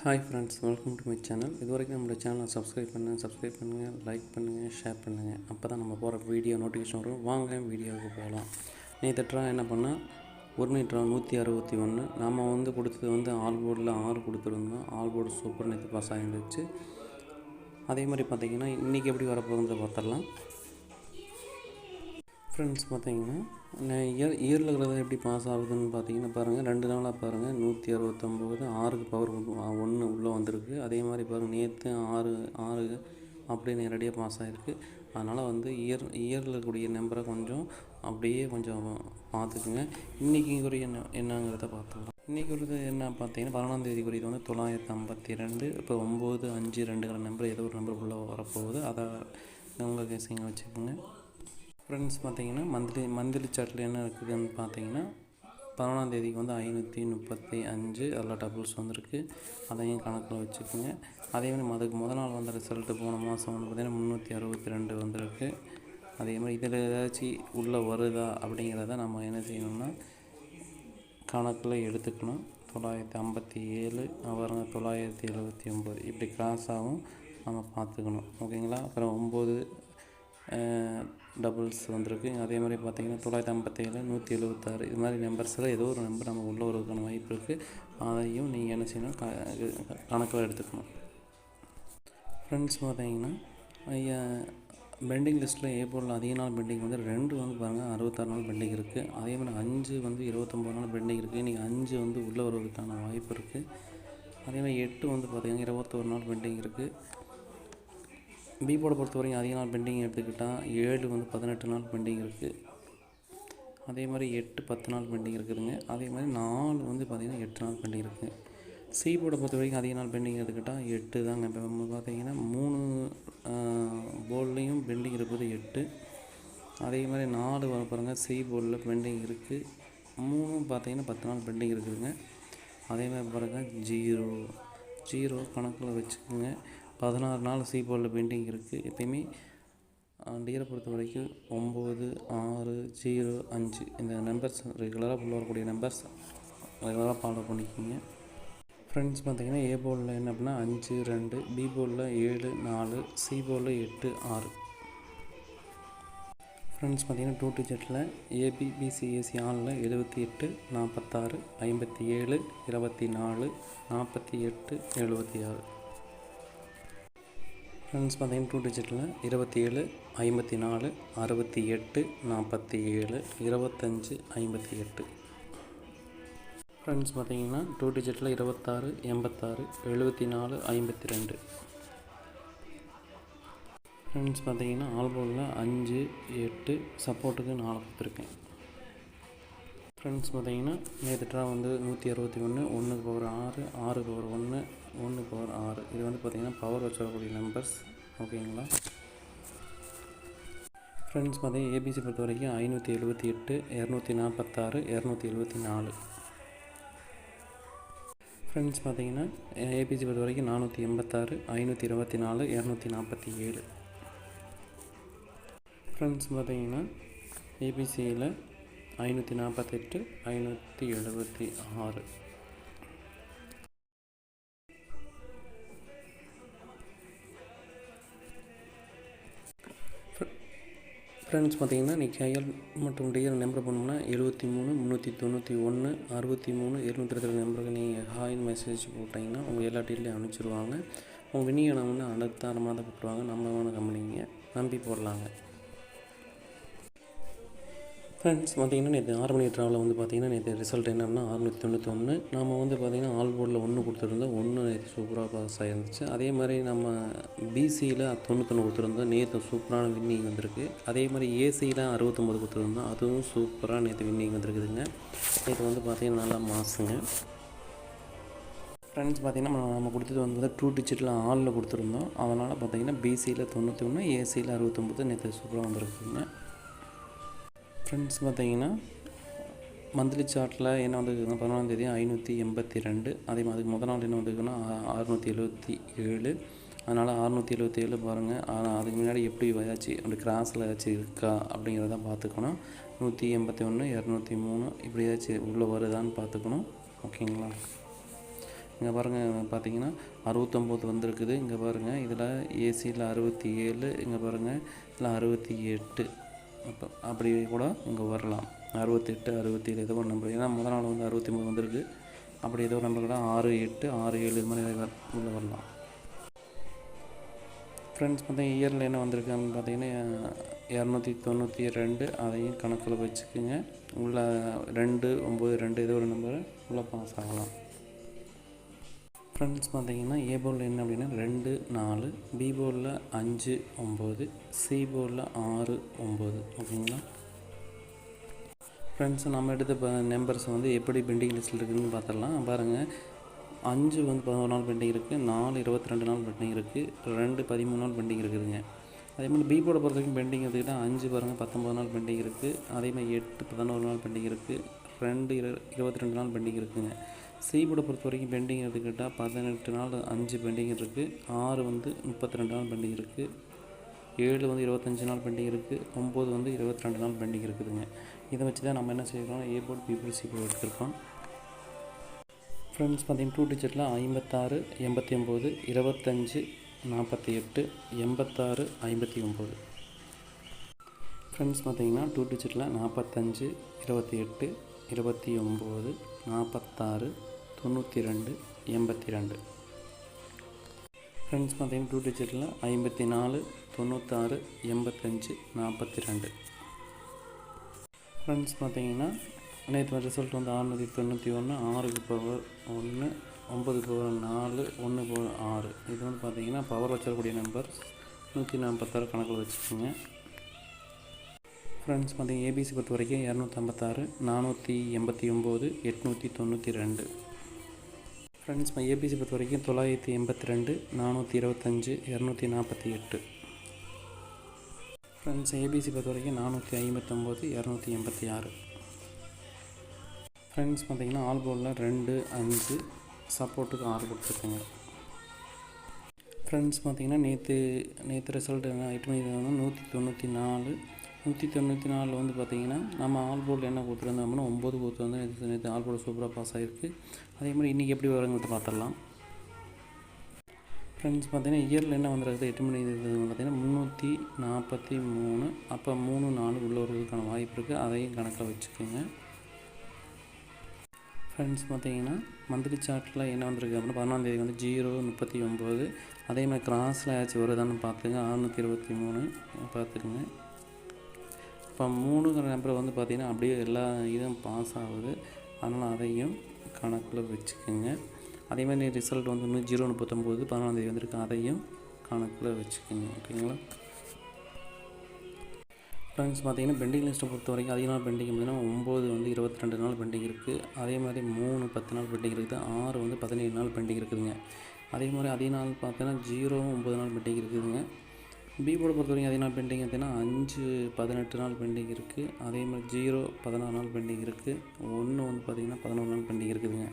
Hi friends, welcome to my channel. இது வரைக்கும் நம்மளோட சேனலை சப்ஸ்கிரைப் பண்ணுங்கள், லைக் பண்ணுங்கள், ஷேர் பண்ணுங்கள். அப்போ தான் நம்ம போகிற வீடியோ நோட்டிஃபிகேஷன் வரும். வாங்க வீடியோவுக்கு போகலாம். நேற்று என்ன பண்ணால் 1 மினிட் 161. நம்ம கொடுத்தது ஆல் போர்டில் 6 கொடுத்துருந்தோம். ஆல் போர்டு சூப்பர் நேற்று பாஸ் ஆகிருந்துச்சு. அதே மாதிரி பார்த்திங்கன்னா இன்றைக்கி எப்படி வரப்போகுதுன்னு பார்த்துடலாம். ஃப்ரெண்ட்ஸ் பார்த்திங்கன்னா இயரில் இருக்கிறத எப்படி பாஸ் ஆகுதுன்னு பார்த்தீங்கன்னா பாருங்கள், 2 நாளாக பாருங்கள் 169 6க்கு பவர் 1 உள்ளே வந்திருக்கு. அதே மாதிரி பாருங்கள் நேற்று 6 அப்படியே நேரடியாக பாஸ் ஆகிருக்கு. அதனால் இயரில் இருக்கக்கூடிய நம்பரை கொஞ்சம் பார்த்துக்குங்க. இன்றைக்கி குறிய என்னங்கிறத பார்த்துக்கலாம். இன்றைக்கி ஒரு என்ன பார்த்தீங்கன்னா 11ஆம் தேதி குறியது 952. இப்போ 952 நம்பர் ஏதோ ஒரு நம்பர் உள்ளே வரப்போகுது. அதை உங்கள் கேசிங்க வச்சுக்கோங்க. ஃப்ரெண்ட்ஸ் பார்த்திங்கன்னா மந்த்லி சார்ட்டில் என்ன இருக்குதுன்னு பார்த்தீங்கன்னா 11ஆம் தேதிக்கு 535 அதில் டபுள்ஸ் வந்திருக்கு. அதையும் கணக்கில் வச்சுக்கோங்க. அதே மாதிரி அதுக்கு முதல் நாள் வந்த ரிசல்ட்டு போன மாதம் பார்த்திங்கன்னா 362 வந்திருக்கு. அதே மாதிரி இதில் ஏதாச்சும் உள்ளே வருதா அப்படிங்கிறத நம்ம என்ன செய்யணும்னா கணக்கில் எடுத்துக்கணும். 957 அப்புறம் 979 இப்படி கிராஸாகவும் நம்ம பார்த்துக்கணும். ஓகேங்களா? அப்புறம் 9 டபுள்ஸ் வந்திருக்கு. அதே மாதிரி பார்த்திங்கன்னா 957 176 இது மாதிரி நம்பர்ஸில் ஏதோ ஒரு நம்பர் நம்ம உள்ளே வருவதற்கான வாய்ப்பு இருக்குது. அதையும் நீங்கள் என்ன செய்யணும், கணக்கில் எடுத்துக்கணும். ஃப்ரெண்ட்ஸ் பார்த்திங்கன்னா பெண்டிங் லிஸ்ட்டில் ஏ போர்டில் அதிக நாள் பெண்டிங் 2 பாருங்கள் 66 நாள் பெண்டிங் இருக்குது. அதே மாதிரி 5 29 நாள் பெண்டிங் இருக்குது. இன்றைக்கி 5 உள்ளே வருவதற்கான வாய்ப்பு இருக்குது. அதே மாதிரி 8 பார்த்திங்கன்னா 21 நாள் பெண்டிங் இருக்குது. பி போர்டை பொறுத்த வரைக்கும் அதிக நாள் பெண்டிங் எடுத்துக்கிட்டால் 7 18 நாள் பெண்டிங் இருக்குது. அதே மாதிரி 8 10 நாள் பெண்டிங் இருக்குதுங்க. அதே மாதிரி 4 பார்த்திங்கன்னா 8 நாள் பெண்டிங் இருக்குது. சி போர்டை பொறுத்த வரைக்கும் அதிக நாள் பெண்டிங் எடுத்துக்கிட்டால் 8 தாங்க. இப்போ நம்ம பார்த்திங்கன்னா 3 போர்ட்லேயும் பெண்டிங் இருப்பது 8. அதே மாதிரி 4 வர பாருங்கள் சி போர்டில் பெண்டிங் இருக்குது. 3 பார்த்திங்கன்னா 10 நாள் பெண்டிங் இருக்குதுங்க. அதே மாதிரி பாருங்கள் 0 கணக்கில் வச்சுக்கோங்க. 16 நாள் சி போர்டில் பெண்டிங் இருக்குது. எப்பயுமே டியரை பொறுத்த வரைக்கும் 9 6 0 5 இந்த நம்பர்ஸ் ரெகுலராக உள்ள வரக்கூடிய நம்பர்ஸ் ரெகுலராக ஃபாலோ பண்ணிக்கோங்க. ஃப்ரெண்ட்ஸ் பார்த்திங்கன்னா ஏ போர்டில் என்ன அப்படின்னா 5 2, பி போர்டில் 7 4, சி போர்டில் 8 6. ஃப்ரெண்ட்ஸ் பார்த்திங்கன்னா 2 டிஜிட்டில் ஏபிபிசிஏசி ஆனில் 78 46 57 24 48 76. ஃப்ரெண்ட்ஸ் பார்த்திங்கன்னா 2 டிஜிட்டில் 27 54 68 47 25 58. ஃப்ரெண்ட்ஸ் பார்த்திங்கன்னா 2 டிஜிட்டில் 26 86 74 52. ஃப்ரெண்ட்ஸ் பார்த்திங்கன்னா ஆல் போர்டில் 5 8 சப்போர்ட்டுக்கு 4 கொடுத்துருக்கேன். ஃப்ரெண்ட்ஸ் பார்த்திங்கன்னா நேற்று ட்ரா 161 1க்கு பவர் 6 6க்கு பவர் 1 1க்கு பவர் 6. இது பார்த்திங்கன்னா பவர் வச்சு வரக்கூடிய நம்பர்ஸ். ஓகேங்களா? ஃப்ரெண்ட்ஸ் பார்த்திங்கன்னா ஏபிசி பொறுத்த வரைக்கும் 578 246 274. ஃப்ரெண்ட்ஸ் பார்த்திங்கன்னா ஏபிசி பொறுத்த வரைக்கும் 486 524 247. ஃப்ரெண்ட்ஸ் பார்த்திங்கன்னா ஏபிசியில் 548 576. ஃப்ரெண்ட்ஸ் பார்த்திங்கன்னா இன்றைக்கி ஐஎல் மற்றும் டிஎல் நம்பர் பண்ணோம்னா 73 391 63 222 நம்பருக்கு நீங்கள் ஹாய்னு மெசேஜ் போட்டிங்கன்னா உங்கள் எல்லா டீட்லையும் அனுப்பிச்சிடுவாங்க. உங்கள் விநியோகம் அடுத்த அரை மாதம் போட்டுருவாங்க. நம்ம கம்பெனிங்க நம்பி போடலாங்க. ஃப்ரெண்ட்ஸ் பார்த்திங்கன்னா நேற்று 6 மணி ட்ராவில் பார்த்திங்கன்னா நேற்று ரிசல்ட் என்னன்னா 691. நம்ம பார்த்திங்கன்னா ஆல் போர்டில் 1 கொடுத்துருந்தோம். 1 நேற்று சூப்பராக பாஸ் ஆகிருந்துச்சு. அதே மாதிரி நம்ம பிசியில் 91 கொடுத்துருந்தோம். நேற்று சூப்பரான வின்னிங் வந்திருக்கு. அதே மாதிரி ஏசியில் 69 கொடுத்துருந்தோம். அதுவும் சூப்பராக நேற்று வின்னிங் வந்திருக்குதுங்க. நேற்று பார்த்திங்கன்னா நல்லா மாசுங்க. ஃப்ரெண்ட்ஸ் பார்த்திங்கன்னா நம்ம கொடுத்தது 2 டிஜிட்டில் ஆலில் கொடுத்துருந்தோம். அதனால் பார்த்திங்கன்னா பிசியில் 91 ஏசியில் 69 நேற்று சூப்பராக வந்திருக்குதுங்க. ஃப்ரெண்ட்ஸ் பார்த்திங்கன்னா மந்த்லி சார்ட்டில் என்ன வந்திருக்குதுன்னா 11ஆம் தேதி 582. அதே மாதிரி அதுக்கு முதல் நாள் என்ன வந்திருக்குன்னா 677. அதனால் 677 பாருங்கள். அதுக்கு முன்னாடி எப்படி ஏதாச்சும் அப்படி கிராஸில் ஏதாச்சும் இருக்கா அப்படிங்கிறத பார்த்துக்கணும். 181 203 இப்படி ஏதாச்சும் உள்ளே வருதான்னு பார்த்துக்கணும். ஓகேங்களா? இங்கே பாருங்கள் பார்த்தீங்கன்னா 69 வந்திருக்குது. இங்கே பாருங்கள் இதில் ஏசியில் 67, இங்கே பாருங்கள் இதில் 68. அப்படி கூட இங்கே வரலாம். 68, 67 ஏதோ ஒரு நம்பர். ஏன்னா முதல் நாள் வந்து 63 வந்திருக்கு. அப்படி ஏதோ ஒரு நம்பர் கூட 68, 67 இது மாதிரி உள்ளே வரலாம். ஃப்ரெண்ட்ஸ் பார்த்தீங்கன்னா இயரில் என்ன வந்திருக்கு அப்படின்னு பார்த்தீங்கன்னா 292. அதையும் கணக்கில் வச்சுக்கோங்க. உள்ள 2, 9, 2 ஏதோ ஒரு நம்பர் உள்ளே பாஸ் ஆகலாம். ஃப்ரெண்ட்ஸ் பார்த்தீங்கன்னா ஏ போர்டில் என்ன அப்படின்னா 2, 4, பி போர்டில் 5, 9, சி போர்டில் 6, 9. ஓகேங்களா ஃப்ரெண்ட்ஸ், நம்ம எடுத்த நம்பர்ஸ் வந்து எப்படி பெண்டிங் லிஸ்ட்டில் இருக்குதுன்னு பார்த்துடலாம். பாருங்கள், 5 வந்து 11 நாள் பெண்டிங் இருக்குது, 4 22 நாள் பெண்டிங் இருக்குது, 2 13 நாள் பெண்டிங் இருக்குதுங்க. அதே மாதிரி பி போர்டை பொறுத்த வரைக்கும் பெண்டிங் எடுத்துக்கிட்டால் 5 பாருங்கள் 19 நாள் பெண்டிங் இருக்குது. அதே மாதிரி 8 11 நாள் பெண்டிங் இருக்குது, 2 22 நாள் பெண்டிங் இருக்குதுங்க. சி போர்டை பொறுத்த வரைக்கும் பெண்டிங் எடுத்துக்கிட்டால் 18 நாள் 5 பெண்டிங் இருக்குது, 6 வந்து 32 நாள் பெண்டிங் இருக்குது, 7 வந்து 25 நாள் பெண்டிங் இருக்குது, 9 வந்து 22 நாள் பெண்டிங் இருக்குதுங்க. இதை வச்சு தான் நம்ம என்ன செய்யறோம், A board, B board, C board எடுத்துருக்கோம். ஃப்ரெண்ட்ஸ் பார்த்தீங்கன்னா 2 டிஜிட்டில் 56, 89, 25, 48, 86, 59. ஃப்ரெண்ட்ஸ் பார்த்தீங்கன்னா 2 டிஜிட்டில் 45, 28, 29, 46, 92, 82. ஃப்ரெண்ட்ஸ் பார்த்தீங்கன்னா 2 டிஜிட்டில் 54, 96, 85, 42. ஃப்ரெண்ட்ஸ் பார்த்தீங்கன்னா நேற்று ரிசல்ட் வந்து 691, 6க்கு பவர் 1, 9க்கு பவர் 4, 1க்கு பவர் 6. இது வந்து பார்த்தீங்கன்னா பவர் வச்சிடக்கூடிய நம்பர் 146 கணக்கில் வச்சுக்கோங்க. ஃப்ரெண்ட்ஸ் பார்த்தீங்கன்னா ஏபிசி பொறுத்த வரைக்கும் 256, 489, 892. ஃப்ரெண்ட்ஸ் ஏபிசி பொறுத்த வரைக்கும் 982, 425, 248. ஃப்ரெண்ட்ஸ் ஏபிசி பொறுத்த வரைக்கும் 459, 286. ஃப்ரெண்ட்ஸ் பார்த்தீங்கன்னா ஆல் போர்டில் 2, 5, சப்போர்ட்டுக்கு 6 கொடுத்துருக்கேங்க. ஃப்ரெண்ட்ஸ் பார்த்தீங்கன்னா நேற்று ரிசல்ட் என்ன ஐட்டு மணி 194. 194 வந்து பார்த்தீங்கன்னா நம்ம ஆல் போர்டில் என்ன கொடுத்துருந்தோம்னா 9 கொடுத்துருந்தோம். நேற்று ஆல் போர்டு சூப்பராக பாஸ் ஆகிருக்கு. அதே மாதிரி இன்றைக்கி எப்படி வருங்கிறது பார்த்துடலாம். ஃப்ரெண்ட்ஸ் பார்த்தீங்கன்னா இயரில் என்ன வந்துருக்குது 8 மணி பார்த்தீங்கன்னா 343. அப்போ 3, 4 உள்ள வருவதற்கான வாய்ப்பு இருக்குது. அதையும் கணக்கில் வச்சுக்கோங்க. ஃப்ரெண்ட்ஸ் பார்த்தீங்கன்னா மந்த்லி சார்ட்டில் என்ன வந்திருக்கு அப்படின்னா 11ஆம் வந்து 0, 39. அதே மாதிரி கிராஸில் ஏதாச்சும் வருதான்னு பார்த்துங்க. 623 பார்த்துக்குங்க. இப்போ 3ங்கிற நம்பர் வந்து பார்த்திங்கன்னா அப்படியே எல்லா இதுவும் பாஸ் ஆகுது. அதனால் அதையும் கணக்கில் வச்சுக்கோங்க. அதே மாதிரி ரிசல்ட் வந்து 0, 39 14ஆம் வந்திருக்கு. அதையும் கணக்கில் வச்சுக்கோங்க. ஓகேங்களா ஃப்ரெண்ட்ஸ் பார்த்தீங்கன்னா பெண்டிங் லிஸ்ட்டை பொறுத்த வரைக்கும் அதிக நாள் பெண்டிங் அப்படின்னா 9 வந்து 22 நாள் பெண்டிங் இருக்குது. அதே மாதிரி 3 10 நாள் பெண்டிங் இருக்குது. 6 வந்து 17 நாள் பெண்டிங் இருக்குதுங்க. அதே மாதிரி அதிக நாள் பார்த்தீங்கன்னா 0, 9 நாள் பெண்டிங் இருக்குதுங்க. பி போர்டை பொறுத்த வரைக்கும் அதிக நாள் பெண்டிங் பார்த்தீங்கன்னா 5, 18 நாள் பெண்டிங் இருக்குது. அதே மாதிரி 0, 16 நாள் பெண்டிங் இருக்குது. 1 வந்து பார்த்திங்கன்னா 11 நாள் பெண்டிங் இருக்குதுங்க.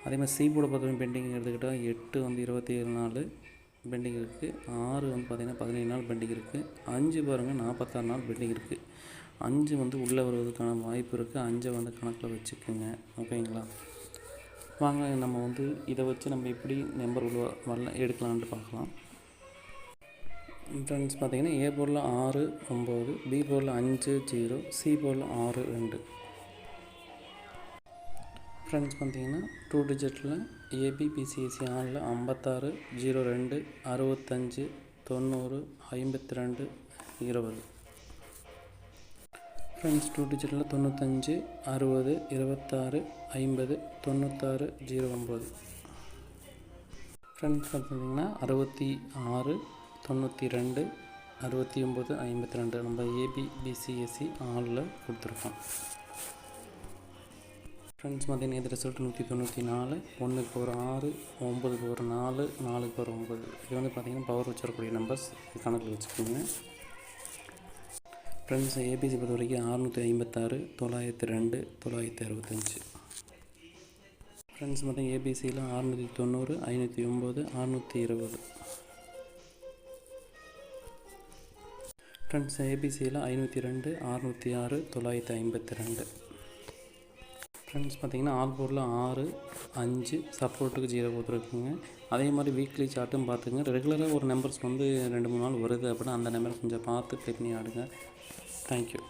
அதே மாதிரி சி போர்டை பொறுத்த வரைக்கும் பெண்டிங் எடுத்துக்கிட்டால் 8 வந்து 27 நாள் பெண்டிங் இருக்குது. 6 வந்து பார்த்திங்கன்னா 17 நாள் பெண்டிங் இருக்குது. 5 பாருங்கள் 46 நாள் பெண்டிங் இருக்குது. 5 வந்து உள்ளே வருவதற்கான வாய்ப்பு இருக்குது. 5 வந்து கணக்கில் வச்சுக்கோங்க. ஓகேங்களா வாங்க நம்ம வந்து இதை வச்சு நம்ம எப்படி நம்பர் வரல எடுக்கலான்ட்டு பார்க்கலாம். ஃப்ரெண்ட்ஸ் பார்த்தீங்கன்னா ஏ போர்டில் 6, 9, பி போர்டில் 5, 0, சி போர்டில் 6, 2. ஃப்ரெண்ட்ஸ் பார்த்தீங்கன்னா 2 டிஜிட்டில் ஏபிபிசிஎஸ்சி ஆனில் 56, 02, 65, 90, 52, 20. ஃப்ரெண்ட்ஸ் 2 டிஜிட்டில் 95, 60, 26, 50, 96, 09. ஃப்ரெண்ட்ஸ் பார்த்தீங்கன்னா 66, 92, 69, 52 நம்ம ஏபிபிசிஎஸ்சி ஆனில் கொடுத்துருக்கோம். ஃப்ரெண்ட்ஸ் பார்த்தீங்கன்னா இது ரிசல்ட் 194, 1க்கு ஒரு 6, 9க்கு ஒரு 4, 4க்கு ஒரு 9. இது வந்து பார்த்திங்கன்னா பவர் வச்சிடக்கூடிய நம்பர்ஸ் கணக்கில் வச்சுக்கோங்க. ஃப்ரெண்ட்ஸ் ஏபிசி பொறுத்த வரைக்கும் 656, 902, 965. ஃப்ரெண்ட்ஸ் பார்த்தீங்கன்னா ஏபிசியில் 690, 509, 620. ஃப்ரெண்ட்ஸ் ஏபிசியில் 502, 606, 952. ஃப்ரெண்ட்ஸ் பார்த்தீங்கன்னா ஆல் போர்டில் 6, 5 சப்போர்ட்டுக்கு 0 கொடுத்துருக்குங்க. அதே மாதிரி வீக்லி சார்ட்டும் பார்த்துங்க. ரெகுலராக ஒரு நம்பர்ஸ் வந்து 2-3 நாள் வருது அப்படின்னா அந்த நம்பர் கொஞ்சம் பார்த்து ப்ளே பண்ணி ஆடுங்க. தேங்க்யூ.